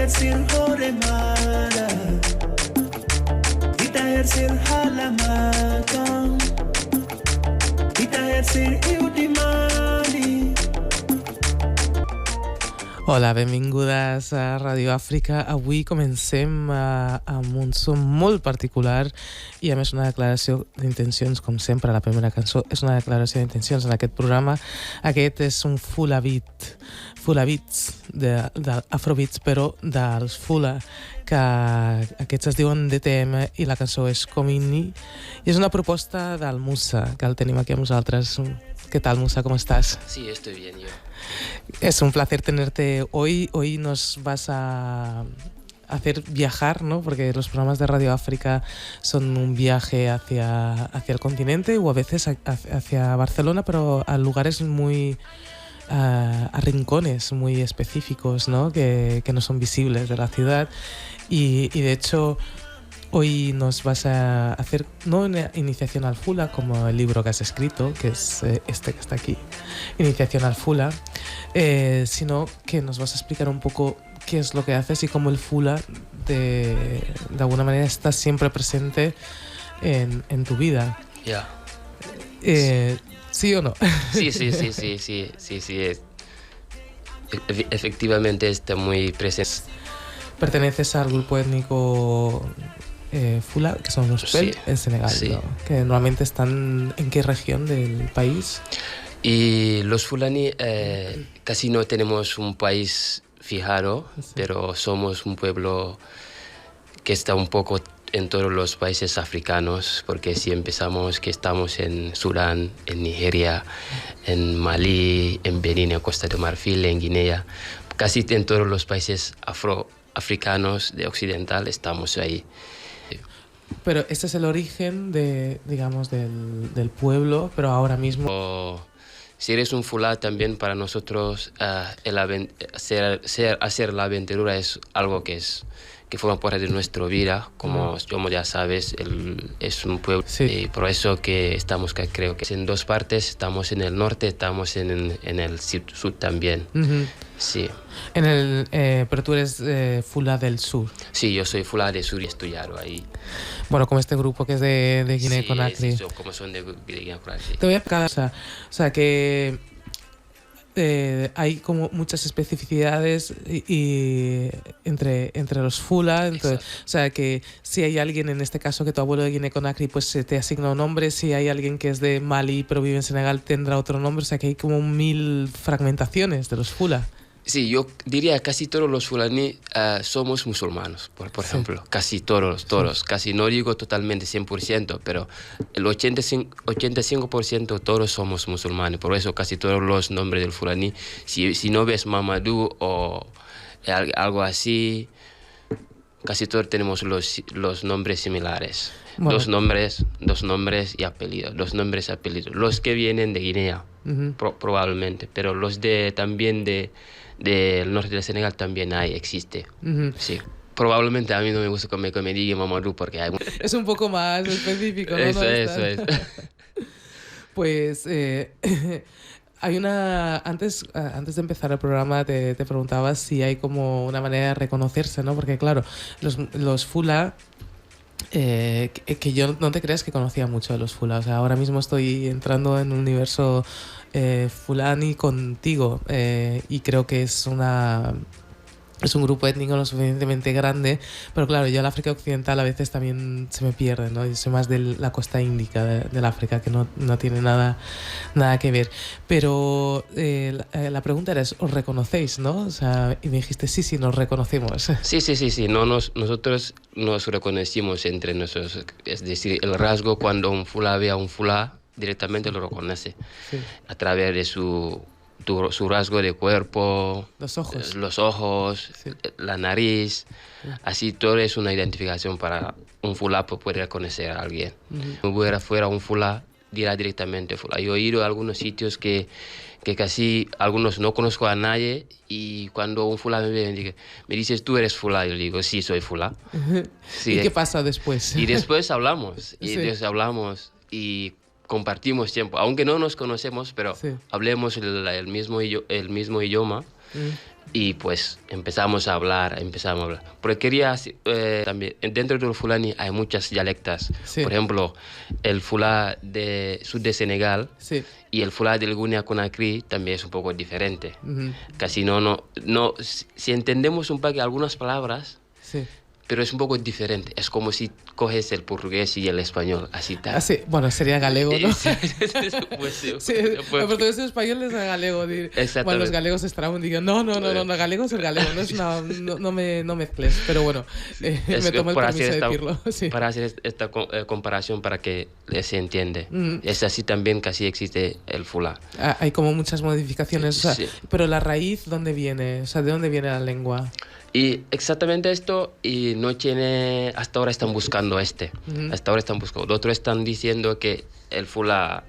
hersil horemara Ita hersil halamaka Ita hersil iudimali. Hola, benvingudes a Radio Àfrica. Avui comencem amb un son molt particular i a més una declaració d'intencions, com sempre. La primera cançó és una declaració d'intencions en aquest programa. Aquest és un Fula Beats, d'Afrobeats, però dels Fula, que aquests es diuen DTM i la cançó és Komini. I és una proposta del Musa, que el tenim aquí amb nosaltres. ¿Qué tal, Musa? ¿Cómo estás? Sí, estoy bien yo. Es un placer tenerte hoy. Hoy nos vas a hacer viajar, ¿no? Porque los programas de Radio África son un viaje hacia el continente o a veces hacia Barcelona, pero a lugares muy... a rincones muy específicos, ¿no? Que no son visibles de la ciudad. Y de hecho... Hoy nos vas a hacer no una iniciación al Fula como el libro que has escrito, que es este que está aquí, Iniciación al Fula, sino que nos vas a explicar un poco qué es lo que haces y cómo el Fula de alguna manera está siempre presente en tu vida. Ya. ¿Sí o no? Sí. Efectivamente está muy presente. Perteneces al grupo étnico Fula, que son los Pel, en Senegal, sí. ¿no? Que normalmente están ¿en qué región del país? Y los fulani casi no tenemos un país fijado, sí. Pero somos un pueblo que está un poco en todos los países africanos, porque si empezamos que estamos en Sudán, en Nigeria, en Malí, en Benín, en Costa de Marfil, en Guinea, casi en todos los países africanos de occidental estamos ahí. Pero este es el origen de, digamos, del pueblo, pero ahora mismo... Si eres un Fula también para nosotros hacer la aventura es algo que forma parte de nuestra vida, como ya sabes, es un pueblo, sí. Y por eso que estamos, creo que en dos partes, estamos en el norte, estamos en el sur también. Uh-huh. Sí. Pero tú eres Fula del sur. Sí, yo soy Fula del sur y estudiado ahí. Bueno, como este grupo que es de Guinea-Conakry. Sí, como son de Guinea-Conakry. Sí. Te voy a explicar, o sea que hay como muchas especificidades y entre los Fula, entonces, o sea que si hay alguien, en este caso que tu abuelo de Guinea-Conakry, pues se te asigna un nombre, si hay alguien que es de Mali pero vive en Senegal tendrá otro nombre, o sea que hay como 1000 fragmentaciones de los Fula. Sí, yo diría casi todos los fulani somos musulmanes, por ejemplo. Casi todos. Sí. Casi no digo totalmente 100%, pero el 85% todos somos musulmanes. Por eso casi todos los nombres del fulani, si no ves Mamadou o algo así, casi todos tenemos los nombres similares. Bueno. Dos nombres y apellidos. Los que vienen de Guinea, uh-huh. Probablemente, pero los también del norte de Senegal también existe. Uh-huh. Sí. Probablemente a mí no me gusta que me diga Mamadou porque hay... Es un poco más específico, ¿no? Eso es. Pues hay una... Antes de empezar el programa te preguntaba si hay como una manera de reconocerse, ¿no? Porque claro, los Fula... que yo no te creas que conocía mucho de los Fula, o sea, ahora mismo estoy entrando en un universo fulani contigo y creo que es un grupo étnico lo suficientemente grande, pero claro, yo el África Occidental a veces también se me pierde, ¿no? Yo soy más de la costa índica del África, que no tiene nada que ver. Pero la pregunta era, ¿os reconocéis, no? O sea, y me dijiste, sí, nos reconocemos. Sí. Nosotros nos reconocimos entre nosotros. Es decir, el rasgo cuando un Fula ve a un Fula, directamente lo reconoce. Sí. A través de su rasgo de cuerpo, los ojos, sí. La nariz, sí. Así todo es una identificación para un Fula poder reconocer a alguien. Uh-huh. Si fuera un Fula, dirá directamente Fula. Yo he ido a algunos sitios que casi algunos no conozco a nadie y cuando un Fula me dices, ¿tú eres Fula? Yo digo, sí, soy Fula. Uh-huh. Sí. ¿Y qué pasa después? Y después hablamos, Sí. y compartimos tiempo, aunque no nos conocemos, pero sí. Hablemos el mismo idioma. Y pues empezamos a hablar. Porque quería también, dentro del fulani hay muchas dialectas. Sí. Por ejemplo, el fulá de sur de Senegal Sí. y el fulá del Guinea Conakry también es un poco diferente. Ujú. Casi no, si entendemos un poco algunas palabras, Sí. pero es un poco diferente. Es como si coges el portugués y el español, así tal. Ah, sí. Bueno, sería galego, ¿no? Pues sí, Sí, pues- el portugués y el español es galego. Exactamente. Bueno, los galegos estarán digo, no, galego es el galego, no me mezcles. Pero bueno, Es me que tomo el para permiso de hacer esta- decirlo. Sí. Para hacer esta comparación para que se entiende. Mm. Es así también que así existe el fulá. Ah, hay como muchas modificaciones, o sea, Sí. pero la raíz, ¿dónde viene? O sea, ¿de dónde viene la lengua? Y exactamente esto, y no tiene, hasta ahora están buscando Ujú. hasta ahora están buscando. Otros están diciendo que el fulá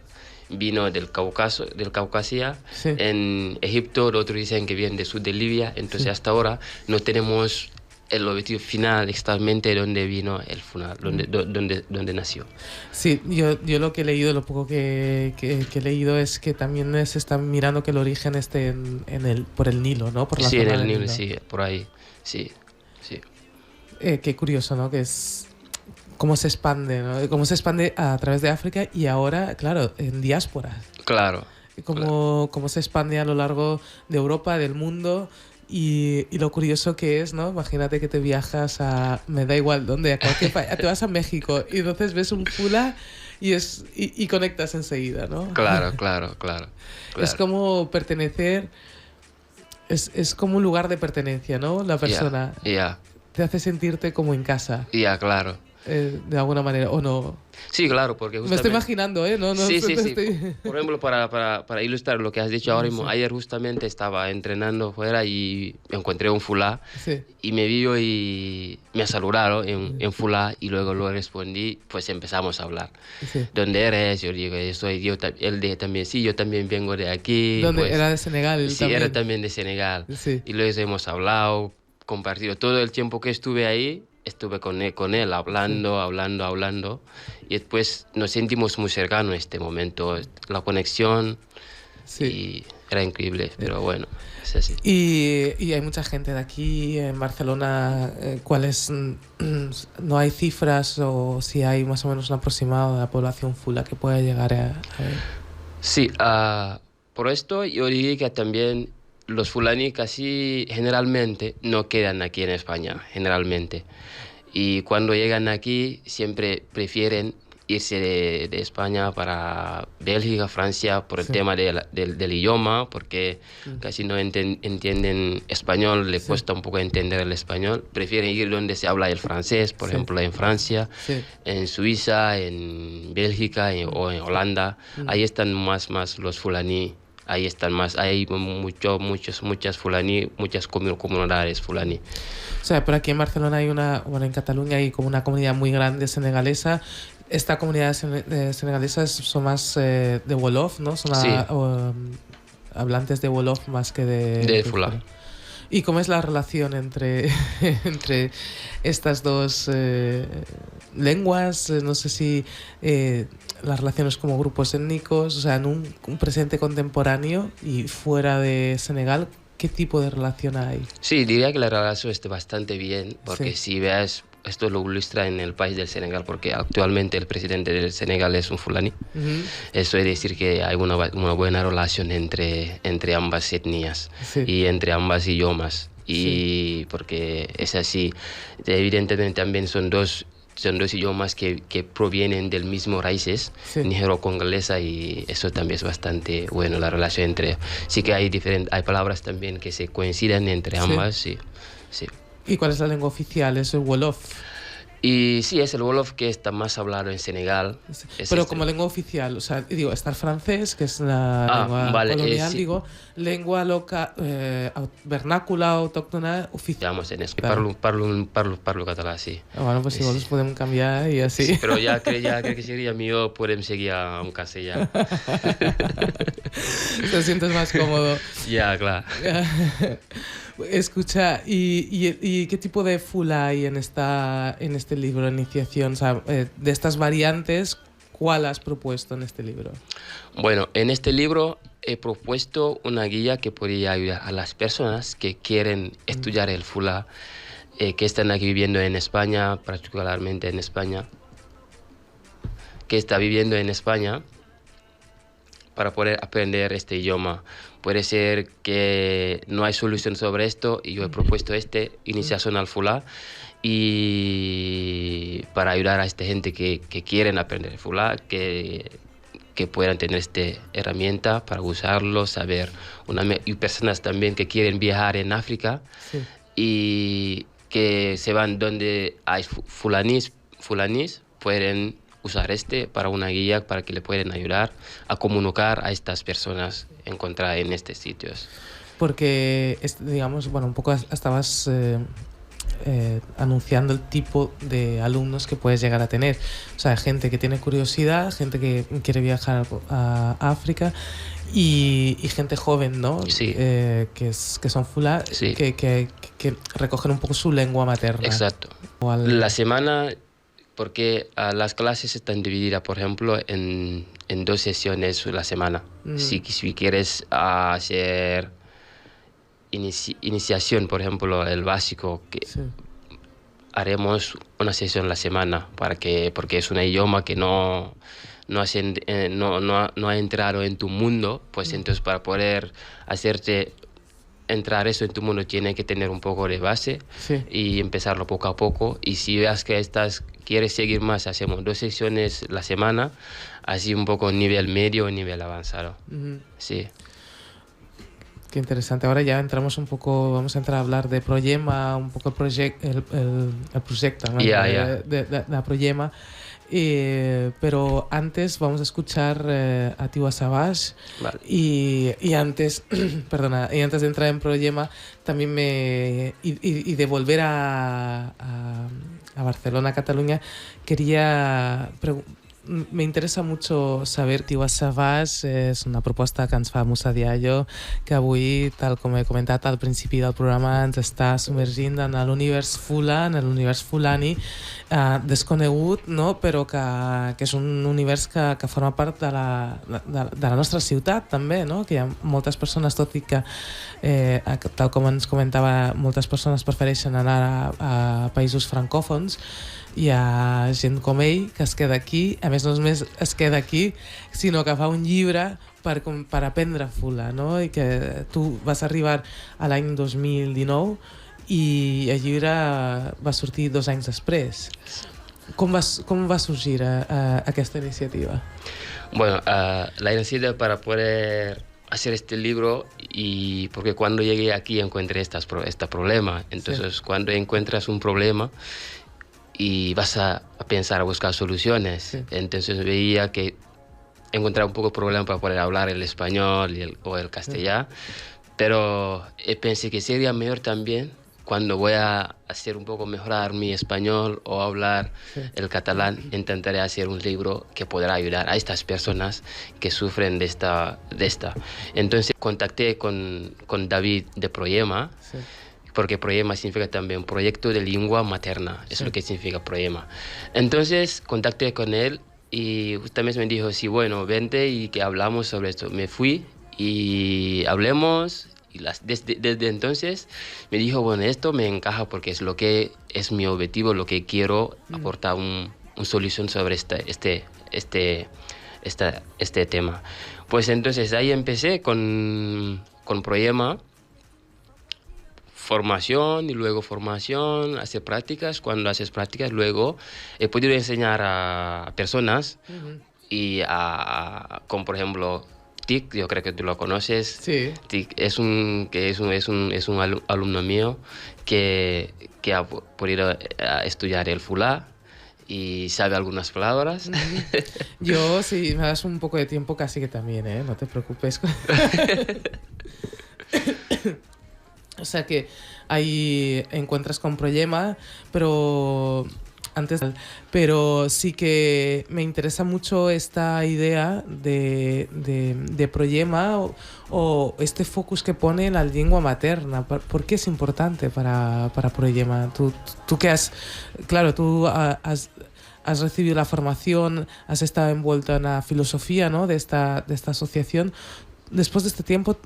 vino del Caucasia, Sí. en Egipto, otros dicen que viene del sur de Libia, entonces hasta ahora no tenemos el objetivo final exactamente dónde vino el fulá, dónde nació. Sí, yo lo que he leído, lo poco que he leído es que también se está mirando que el origen esté por el Nilo, ¿no? Por la Sí, en zona el del Nilo, Nilo. sí, por ahí, sí, sí. Qué curioso, ¿no? Que es cómo se expande, ¿no? Cómo se expande a través de África y ahora, claro, en diáspora. Claro. Cómo se expande a lo largo de Europa, del mundo. Y lo curioso que es, ¿no? Imagínate que te viajas me da igual dónde, a cualquier país, te vas a México y entonces ves un fulá y conectas enseguida, ¿no? Claro. Es como pertenecer, es como un lugar de pertenencia, ¿no? La persona Ya, te hace sentirte como en casa, claro. de alguna manera, o no. Sí, claro, porque Me estoy justamente... imaginando, ¿eh? No, Sí. estoy- Por ejemplo, para ilustrar lo que has dicho ahora mismo, ayer justamente estaba entrenando fuera y encontré un fulá Sí, y me vio y me saludaron en fulá y luego lo respondí, pues empezamos a hablar. sí. ¿Dónde eres? Yo digo, él dijo también, sí, yo también vengo de aquí. ¿Dónde? Pues, Era de Senegal él sí, también. era también de Senegal. Sí. Y luego hemos hablado, compartido. Todo el tiempo que estuve ahí, estuve con él hablando. Y después nos sentimos muy cercanos en este momento. La conexión, Sí. y era increíble, pero bueno, es así. Y hay mucha gente de aquí, en Barcelona. ¿Cuáles? ¿No hay cifras o si hay más o menos un aproximado de la población fula que pueda llegar a ver? Sí, por esto yo diría que también los fulani casi generalmente no quedan aquí en España, generalmente. Y cuando llegan aquí siempre prefieren irse de España para Bélgica, Francia, por el Sí. tema del idioma, porque casi no entienden español, le cuesta un poco entender el español. Prefieren ir donde se habla el francés, por Sí. ejemplo, en Francia, Sí. en Suiza, en Bélgica o en Holanda. Ahí están más los fulani. Ahí están más, hay muchas fulani, muchas comunidades fulani. O sea, por aquí en Barcelona en Cataluña hay como una comunidad muy grande senegalesa. Esta comunidad senegalesa son más de Wolof, ¿no? Son Sí. hablantes de Wolof más que de Fula. Fula. ¿Y cómo es la relación entre estas dos lenguas? No sé si las relaciones como grupos étnicos, o sea, en un presente contemporáneo y fuera de Senegal, ¿qué tipo de relación hay? Sí, diría que la relación está bastante bien, porque Sí. si ves, esto lo ilustra en el país del Senegal, porque actualmente el presidente del Senegal es un fulani. Ujú. Eso es decir que hay una buena relación entre ambas etnias Sí. y entre ambas idiomas. Y porque es así, evidentemente también son dos idiomas que provienen del mismo raíces, Sí. nigero-congolesa, y eso también es bastante bueno, la relación entre... Sí que hay palabras también que se coinciden entre Sí. ambas, sí. ¿Y cuál es la lengua oficial? ¿Es el Wolof? Y sí, es el Wolof que está más hablado en Senegal. Es Pero este. como lengua oficial, o sea, digo, está el francés, que es la lengua vale, colonial, sí. digo, lengua local, vernácula, autóctona, oficial. Digamos en eso. Claro. Parlo catalán, sí. Bueno, pues igual los podemos cambiar y así. Sí, pero ya creo que sería mío, podemos seguir a un castellano. Te sientes más cómodo. Ya, claro. Escucha, ¿y qué tipo de fula hay en este libro de iniciación? O sea, de estas variantes, ¿cuál has propuesto en este libro? Bueno, en este libro he propuesto una guía que podría ayudar a las personas que quieren estudiar el Fula, que están aquí viviendo en España, particularmente en España, que está viviendo en España, para poder aprender este idioma. Puede ser que no hay solución sobre esto y yo he propuesto iniciación al Fula, y para ayudar a esta gente que quieren aprender el Fula, que puedan tener esta herramienta para usarlo, saber. Y personas también que quieren viajar en África, Sí. y que se van donde hay fulanís, pueden usar para una guía para que le puedan ayudar a comunicar a estas personas encontradas en estos sitios. Porque, digamos, bueno, un poco estabas anunciando el tipo de alumnos que puedes llegar a tener. O sea, gente que tiene curiosidad, gente que quiere viajar a África y gente joven, ¿no? Sí. Que son Fula, Sí. que recogen un poco su lengua materna. Exacto. La semana, porque las clases están divididas, por ejemplo, en 2 sesiones la semana. Si quieres hacer iniciación, por ejemplo, el básico, Sí. haremos una sesión la semana, porque es un idioma que no ha entrado en tu mundo, pues entonces para poder hacerte entrar eso en tu mundo tiene que tener un poco de base. Sí. Y empezarlo poco a poco, y si veas que quieres seguir más, hacemos 2 sesiones la semana, así un poco nivel medio o nivel avanzado. Sí. Qué interesante. Ahora ya entramos un poco, vamos a entrar a hablar de Proyema, un poco el proyecto, ¿no? De Proyema. Pero antes vamos a escuchar a Tiwa Savage. Vale. Y antes, perdona, y antes de entrar en Proyema, también y de volver a Barcelona, Cataluña, me interessa mucho saber, Tiwa Savage és una proposta que ens fa Musa Diallo, que avui, tal com he comentat al principi del programa, ens està submergint en l'univers Fula, en l'univers fulani, desconegut, no? Però que és un univers que forma part de la nostra ciutat també, no? Que hi ha moltes persones, tot i que tal com ens comentava, moltes persones prefereixen anar a països francòfons, hi ha gent com ell que es queda aquí, a més no només es queda aquí, sinó que fa un llibre per aprendre Fula, no? I que tu vas arribar a l'any 2019 i el llibre va sortir 2 anys després. Com va sorgir aquesta iniciativa? Bueno, la iniciativa para poder hacer este libro, y porque cuando llegué aquí encontré este problema. Entonces, cuando encuentras un problema y vas a pensar a buscar soluciones, entonces veía que encontraba un poco de problema para poder hablar el español o el castellano, pero pensé que sería mejor también cuando voy a hacer un poco mejorar mi español o hablar el catalán, intentaré hacer un libro que podrá ayudar a estas personas que sufren de esta. Entonces contacté con David de Proyema, porque Proyema significa también proyecto de lengua materna, es lo que significa Proyema. Entonces contacté con él y justamente me dijo, sí, bueno, vente y que hablamos sobre esto. Me fui y hablemos. Y desde entonces me dijo, bueno, esto me encaja porque es lo que es mi objetivo, lo que quiero aportar una solución sobre este tema. Pues entonces ahí empecé con Proyema, formación y luego formación, hacer prácticas. Cuando haces prácticas, luego he podido enseñar a personas y como por ejemplo Tic, yo creo que tú lo conoces. Sí. Tic es un alumno mío que ha podido estudiar el Fula y sabe algunas palabras. Yo, si me das un poco de tiempo, casi que también, ¿eh? No te preocupes. O sea que ahí encuentras con Proyema, pero sí que me interesa mucho esta idea de Proyema o este focus que pone en la lengua materna. ¿Por qué es importante para Proyema? Tú que has has recibido la formación, has estado envuelto en la filosofía, ¿no?, de esta asociación. Después de este tiempo,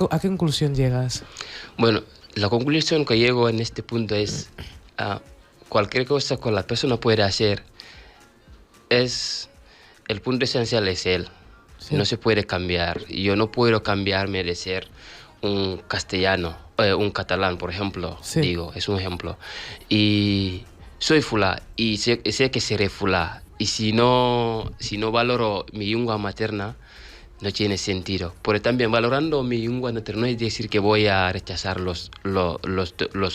¿a qué conclusión llegas? Bueno, la conclusión que llego en este punto es cualquier cosa que la persona puede hacer, el punto esencial es él. Sí. No se puede cambiar. Yo no puedo cambiarme de ser un castellano, un catalán, por ejemplo. Sí. Digo, es un ejemplo. Y soy fulá y sé que seré fulá. Y si no valoro mi lengua materna, no tiene sentido. Pero también valorando mi lengua materna no es decir que voy a rechazar los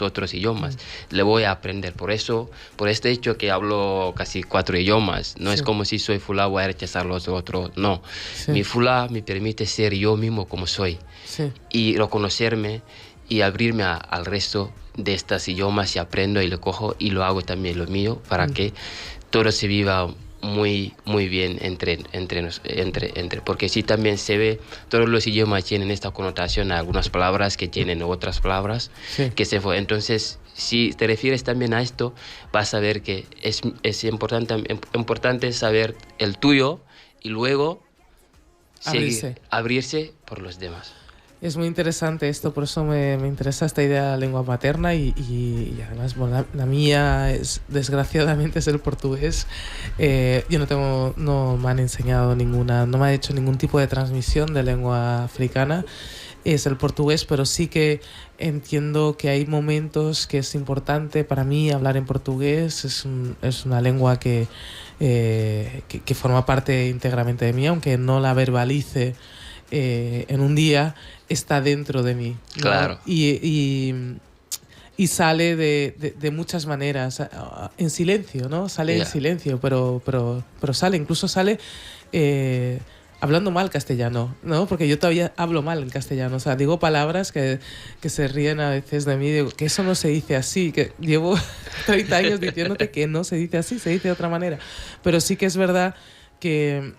otros idiomas. Le voy a aprender. Por este hecho que hablo casi 4 idiomas, no es como si soy fulá voy a rechazar los otros. No. Sí. Mi fulá me permite ser yo mismo como soy. Sí. Y reconocerme y abrirme al resto de estos idiomas y aprendo y lo cojo y lo hago también lo mío para que todo se viva muy bien entre porque sí también se ve, todos los idiomas tienen esta connotación, algunas palabras que tienen otras palabras que se fue. Entonces, si te refieres también a esto, vas a ver que es importante saber el tuyo y luego abrirse por los demás. Es muy interesante esto, por eso me interesa esta idea de la lengua materna y además, bueno, la mía desgraciadamente es el portugués. Yo no me han enseñado no me han hecho ningún tipo de transmisión de lengua africana. Es el portugués, pero sí que entiendo que hay momentos que es importante para mí hablar en portugués. Es una lengua que forma parte íntegramente de mí, aunque no la verbalice en un día, está dentro de mí, ¿no? Claro. Y sale de muchas maneras, en silencio, ¿no? Sale en silencio, pero sale, incluso sale hablando mal castellano, ¿no? Porque yo todavía hablo mal el castellano, o sea, digo palabras que se ríen a veces de mí, digo que eso no se dice así, que llevo 30 años diciéndote que no se dice así, se dice de otra manera, pero sí que es verdad que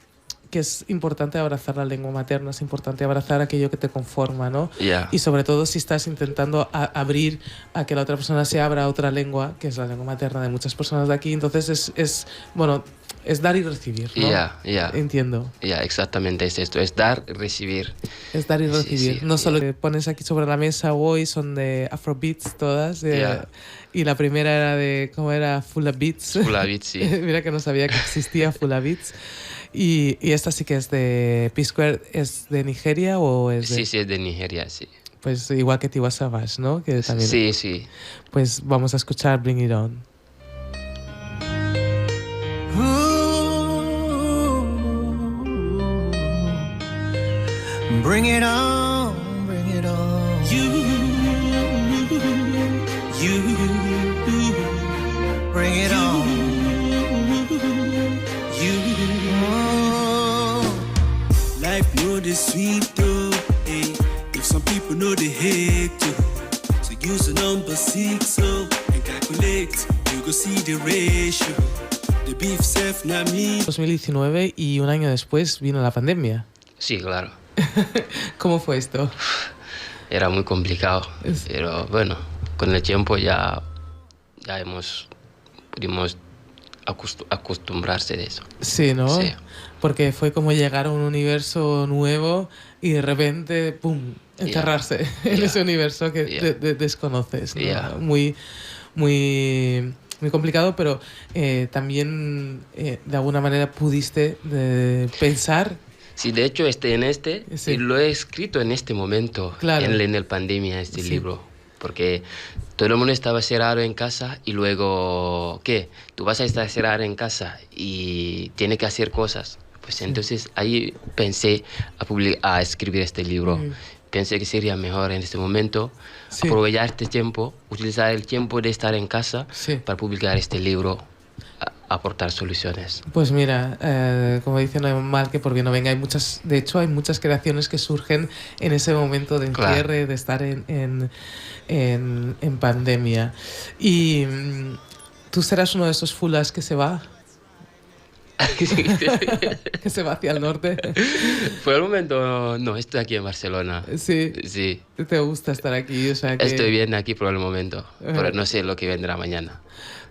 es importante abrazar la lengua materna, es importante abrazar aquello que te conforma, ¿no? Y sobre todo si estás intentando abrir a que la otra persona se abra a otra lengua, que es la lengua materna de muchas personas de aquí, entonces es dar y recibir, ¿no? Entiendo. Exactamente es esto, es dar y recibir. Es dar y recibir. No solo que pones aquí sobre la mesa hoy son de Afrobeats todas, y la primera era de, ¿cómo era? Fula Beats. Fula Beats, sí. Mira que no sabía que existía Fula Beats. Y esta sí que es de P-Square, ¿es de Nigeria o es de...? Sí, es de Nigeria, sí. Pues igual que Tiwa Savage, ¿no? Que también... Sí. Pues vamos a escuchar Bring It On. Bring it on, bring it on. You, bring it on. Life know the sweet though, hey. If some people know the hate too, so use the number 6 so and calculate, you go see the ratio. The beef self na me. 2019 y un año después vino la pandemia. Sí, claro. ¿Cómo fue esto? Era muy complicado, pero bueno, con el tiempo ya pudimos acostumbrarse de eso. Sí, ¿no? Sí. Porque fue como llegar a un universo nuevo y de repente, ¡pum!, encerrarse en ese universo que desconoces, ¿no? Muy complicado, pero también de alguna manera pudiste pensar. Sí, de hecho y lo he escrito en este momento, claro. en el pandemia, libro, porque todo el mundo estaba cerrado en casa y luego, ¿qué? Tú vas a estar cerrado en casa y tienes que hacer cosas. Pues entonces ahí pensé a escribir este libro. Pensé que sería mejor en este momento aprovechar este tiempo, utilizar el tiempo de estar en casa para publicar este libro, aportar soluciones. Pues mira, como dicen, no hay mal que por bien no venga. De hecho, hay muchas creaciones que surgen en ese momento de encierre, de estar en pandemia. ¿Y tú serás uno de esos fulas que se va? Que se va hacia el norte. Por el momento no, estoy aquí en Barcelona. Sí. Sí, ¿Te gusta estar aquí? O sea que... estoy bien aquí por el momento, pero no sé lo que vendrá mañana.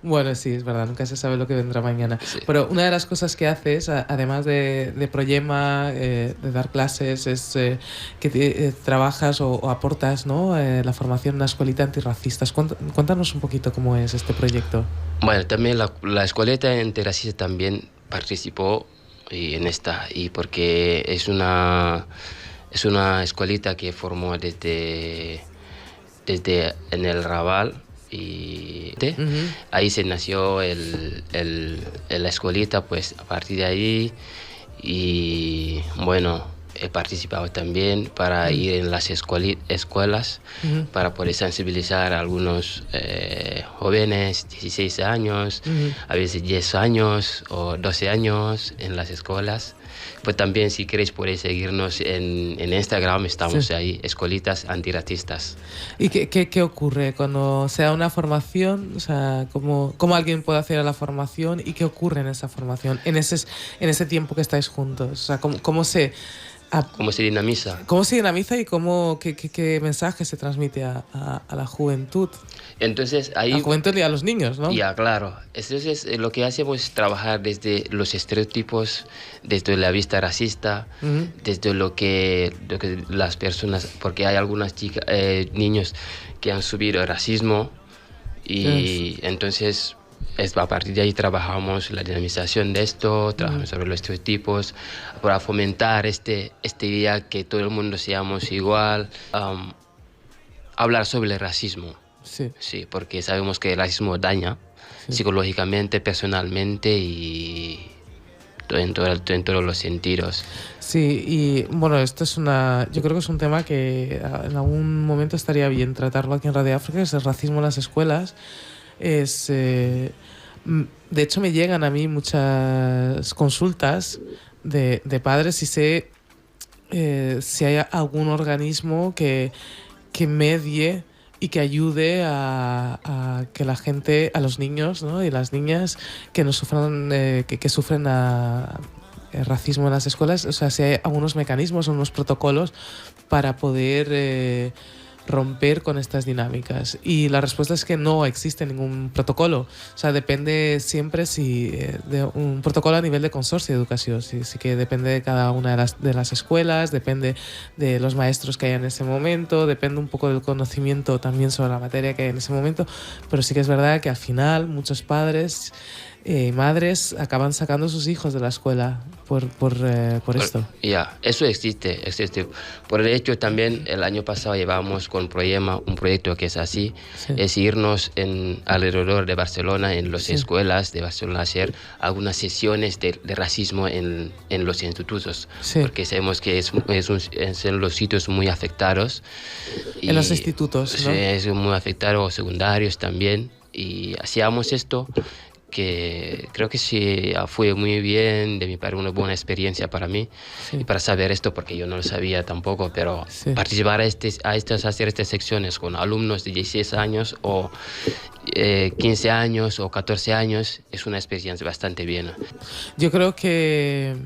Bueno, sí, es verdad, nunca se sabe lo que vendrá mañana. Sí. Pero una de las cosas que haces, además de Proyema, de dar clases, es que trabajas o aportas, ¿no? La formación en una escuelita antirracistas. Cuéntanos un poquito cómo es este proyecto. Bueno, también la escuelita antirracista también participó en esta, y porque es una escuelita que formó desde en el Raval. Y ahí se nació la escuelita, pues a partir de ahí. Y bueno, he participado también para ir en las escuelas para poder sensibilizar a algunos jóvenes, 16 años, a veces 10 años o 12 años en las escuelas. Pues también, si queréis, podéis seguirnos en Instagram, estamos ahí, Escuelitas Antirracistas. ¿Y qué ocurre cuando se da una formación? O sea, ¿cómo alguien puede hacer la formación y qué ocurre en esa formación, en ese tiempo que estáis juntos? O sea, ¿cómo se dinamiza? ¿Cómo se dinamiza y qué mensaje se transmite a la juventud? Entonces, ahí... A la juventud y a los niños, ¿no? Ya, claro. Entonces, lo que hacemos es trabajar desde los estereotipos, desde la vista racista, desde lo que las personas... Porque hay algunas chicas, niños que han sufrido racismo y entonces... a partir de ahí trabajamos la dinamización de esto, trabajamos sobre los estereotipos, para fomentar este día que todo el mundo seamos igual, hablar sobre el racismo. Sí, porque sabemos que el racismo daña psicológicamente, personalmente y en todos los sentidos. Sí, y bueno, yo creo que es un tema que en algún momento estaría bien tratarlo aquí en Radio África, es el racismo en las escuelas. De hecho, me llegan a mí muchas consultas de padres y sé si hay algún organismo que medie y que ayude a que la gente, a los niños, ¿no? Y las niñas que no sufran, que sufren racismo en las escuelas, o sea, si hay algunos mecanismos o unos protocolos para poder romper con estas dinámicas. Y la respuesta es que no existe ningún protocolo. O sea, depende siempre de un protocolo a nivel de consorcio de educación. Sí que depende de cada una de las escuelas, depende de los maestros que hay en ese momento, depende un poco del conocimiento también sobre la materia que hay en ese momento, pero sí que es verdad que al final muchos padres y madres acaban sacando a sus hijos de la escuela por esto. Ya, eso existe. Por el hecho, también el año pasado llevamos con Proyema un proyecto que es así, es irnos alrededor de Barcelona, en las escuelas de Barcelona, hacer algunas sesiones de racismo en los institutos, porque sabemos que es en los sitios muy afectados. En los institutos, ¿no? Sí, es muy afectado, secundarios también, y hacíamos esto, que creo que sí fue muy bien, de mi parte una buena experiencia para mí y para saber esto, porque yo no lo sabía tampoco, pero participar hacer estas secciones con alumnos de 16 años o 15 años o 14 años es una experiencia bastante bien. Yo creo que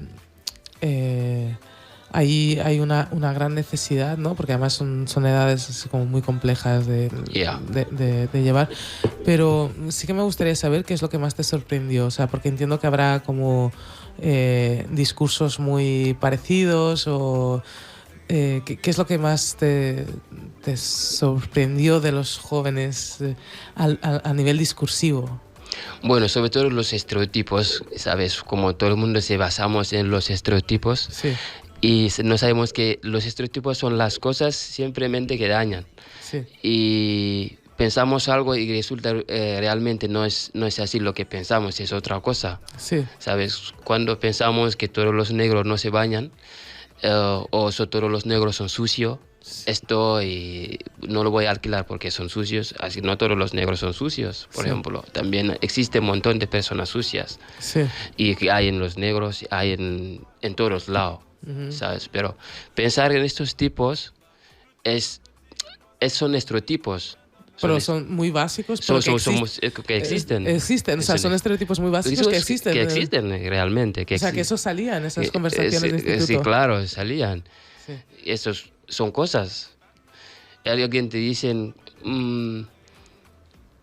ahí hay una gran necesidad, ¿no? Porque además son edades como muy complejas de llevar. Pero sí que me gustaría saber qué es lo que más te sorprendió. O sea, porque entiendo que habrá como discursos muy parecidos o... ¿qué es lo que más te sorprendió de los jóvenes a nivel discursivo? Bueno, sobre todo los estereotipos, ¿sabes? Como todo el mundo se basamos en los estereotipos. Y no sabemos que los estereotipos son las cosas simplemente que dañan. Y pensamos algo y resulta realmente no es así lo que pensamos, es otra cosa. ¿Sabes? Cuando pensamos que todos los negros no se bañan o todos los negros son sucios, esto y no lo voy a alquilar porque son sucios, así no todos los negros son sucios, por ejemplo. También existe un montón de personas sucias y que hay en los negros, hay en todos lados. ¿Sabes? Pero pensar en estos tipos son estereotipos, Pero son muy básicos. Que existen. Existen, o sea, son estereotipos muy básicos que existen. Que existen realmente. O sea, que eso salía en esas conversaciones de instituto. Sí, claro, salían. Sí. Esos son cosas. Alguien te dicen,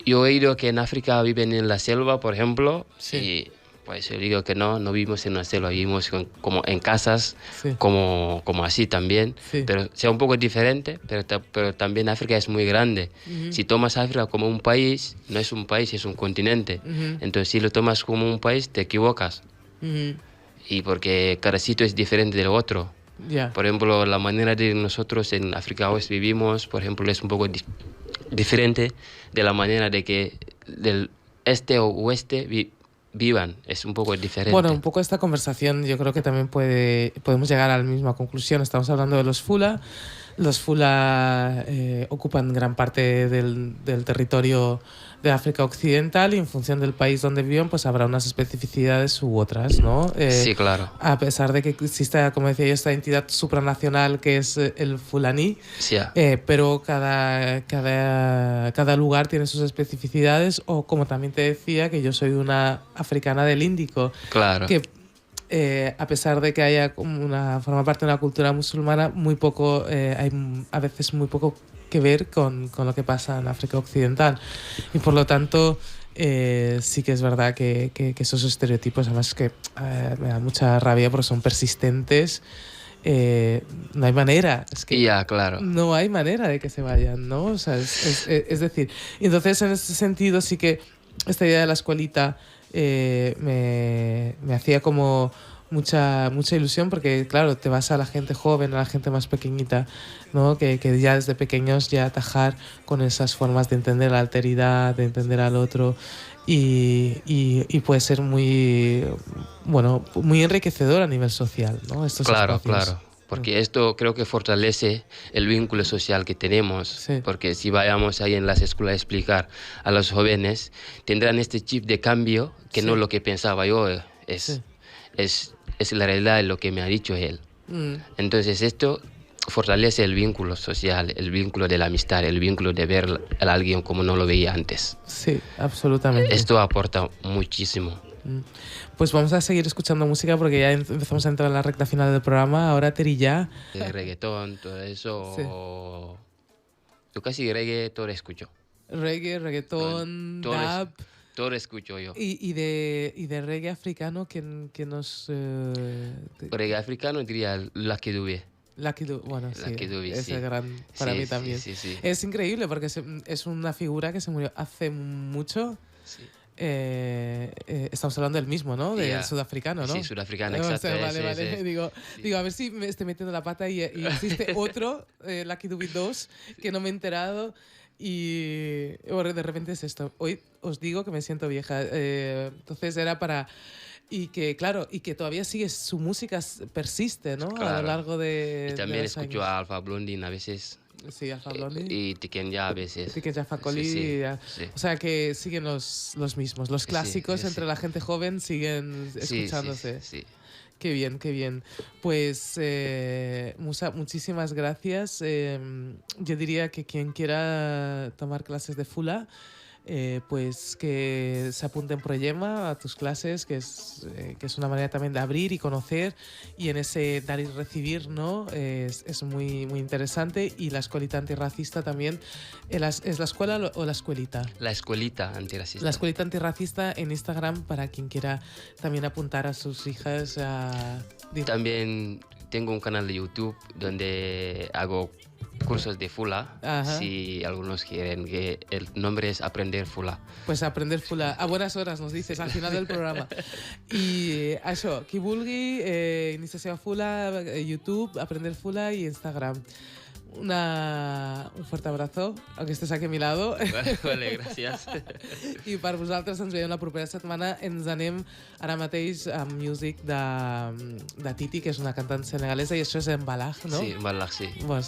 yo he oído que en África viven en la selva, por ejemplo, sí. Y pues yo digo que no vivimos en la selva, vivimos como en casas, sí. como así también, sí. pero sea un poco diferente, pero también África es muy grande. Si tomas África como un país, no es un país, es un continente. Entonces si lo tomas como un país, te equivocas. Y porque cada sitio es diferente del otro. Yeah. Por ejemplo, la manera de nosotros en África Oeste vivimos, por ejemplo, es un poco diferente de la manera de que del este o oeste vivan. Es un poco diferente. Bueno, un poco esta conversación yo creo que también podemos llegar a la misma conclusión. Estamos hablando de los Fula. Los Fula ocupan gran parte del territorio de África Occidental y en función del país donde viven pues habrá unas especificidades u otras, ¿no? Sí, claro. A pesar de que exista, como decía yo, esta entidad supranacional que es el Fulani, sí. Pero cada lugar tiene sus especificidades, o como también te decía, que yo soy una africana del Índico, claro. Que a pesar de que haya forma parte de una cultura musulmana, muy poco, hay a veces muy poco que ver con lo que pasa en África Occidental. Y por lo tanto, sí que es verdad que esos estereotipos, además que me da mucha rabia porque son persistentes. No hay manera, es que claro. No hay manera de que se vayan, ¿no? O sea, es decir, y entonces en ese sentido sí que esta idea de la escuelita me hacía como mucha ilusión, porque claro, te vas a la gente joven, a la gente más pequeñita, ¿no? Que ya desde pequeños ya atajar con esas formas de entender la alteridad, de entender al otro, y puede ser muy enriquecedor a nivel social, ¿no? Estos espacios. Claro. Porque esto creo que fortalece el vínculo social que tenemos. Sí. Porque si vayamos ahí en las escuelas a explicar a los jóvenes, tendrán este chip de cambio que no es lo que pensaba yo. Es la realidad de lo que me ha dicho él. Entonces esto fortalece el vínculo social, el vínculo de la amistad, el vínculo de ver a alguien como no lo veía antes. Sí, absolutamente. Esto aporta muchísimo. Pues vamos a seguir escuchando música porque ya empezamos a entrar en la recta final del programa. Ahora Terilla. Reggaetón, todo eso. Sí. Yo casi reggae todo escucho. Reggaetón, dub. Todo escucho yo. ¿Y de reggae africano que nos... Reggae africano diría Lucky Dube. Lucky Dube, bueno, sí, Lucky Dube, es sí. gran para mí también. Sí. Es increíble porque es una figura que se murió hace mucho. Sí. Estamos hablando del mismo, ¿no? Del sudafricano, ¿no? Sí, sudafricano, exacto. Vale. Sí. Digo, a ver si me estoy metiendo la pata y existe otro, Lucky Dube 2, que no me he enterado. Y bueno, de repente es esto. Hoy os digo que me siento vieja. Entonces era para... Y que, claro, y que todavía sigue, su música persiste, ¿no? Claro. A lo largo de... Y también de los escucho años. a Alpha Blondie a veces. Sí, Alpha Blondie. Y Tiken Ya a veces. Tiken Ya Fakoly. Sí. O sea que siguen los mismos. Los clásicos entre la gente joven siguen escuchándose. Sí. Qué bien. Pues Musa, muchísimas gracias. Yo diría que quien quiera tomar clases de Fula, pues que se apunte en Proyema a tus clases, que es una manera también de abrir y conocer, y en ese dar y recibir, ¿no? Es muy interesante. Y la escuelita antirracista también, ¿es la escuela o la escuelita? La escuelita antirracista. La escuelita antirracista en Instagram, para quien quiera también apuntar a sus hijas a... También tengo un canal de YouTube donde hago cursos de Fula. Ajá. Si algunos quieren, que el nombre es Aprender Fula. Pues Aprender Fula a buenas horas, nos dices al final del programa. I això, qui vulgui, iniciació a Fula, YouTube, Aprender Fula y Instagram. Un fuerte abrazo, aunque estés aquí a mi lado. Vale, gràcies. I per vosaltres ens veiem la propera setmana. Ens anem ara mateix amb music de Titi, que és una cantant senegalesa, i això és en Balag, no? Sí, en Balag, sí. Bueno,